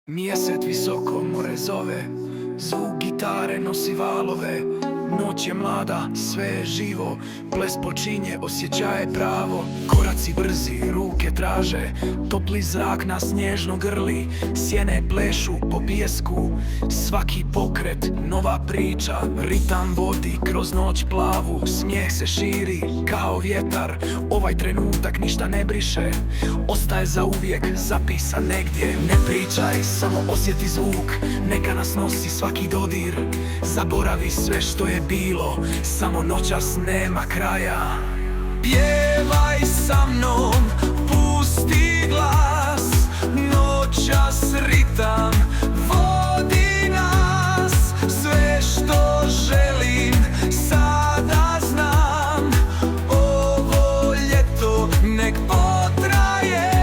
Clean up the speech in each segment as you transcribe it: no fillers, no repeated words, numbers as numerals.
Mjesec visoko more zove, zvuk gitare nosi valove. Noć je mlada, sve je živo, ples počinje, osjećaj pravo. Koraci brzi, ruke traže, topli zrak nas nježno grli. Sjene plešu po pijesku, svaki pokret, nova priča. Ritam vodi kroz noć plavu, smijeh se širi kao vjetar. Ovaj trenutak ništa ne briše, ostaje zauvijek zapisan negdje. Ne pričaj, samo osjeti zvuk, neka nas nosi svaki dodir. Zaboravi sve što je bilo, samo noćas nema kraja. Pjevaj sa mnom, pusti glas, noćas ritam vodi nas. Sve što želim sada znam, ovo ljeto nek potraje.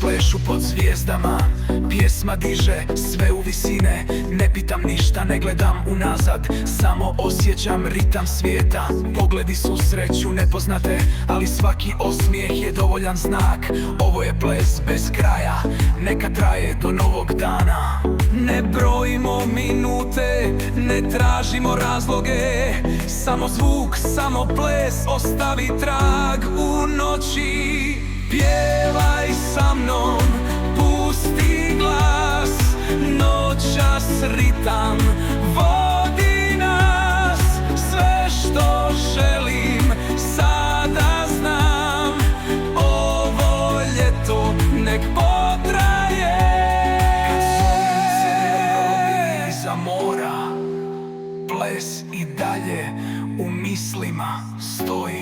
Plešu pod zvijezdama, pjesma diže sve u visine. Ne pitam ništa, ne gledam unazad, samo osjećam ritam svijeta. Pogledi susreću nepoznate, ali svaki osmijeh je dovoljan znak. Ovo je ples bez kraja, neka traje do novog dana. Ne brojimo minute, ne tražimo razloge, samo zvuk, samo ples ostavi trag u noći. Pjevaj sa mnom, pusti glas, noćas ritam vodi nas. Sve što želim sada znam, ovo ljeto nek potraje. Kad sunce robi iza mora, ples i dalje u mislima stoji.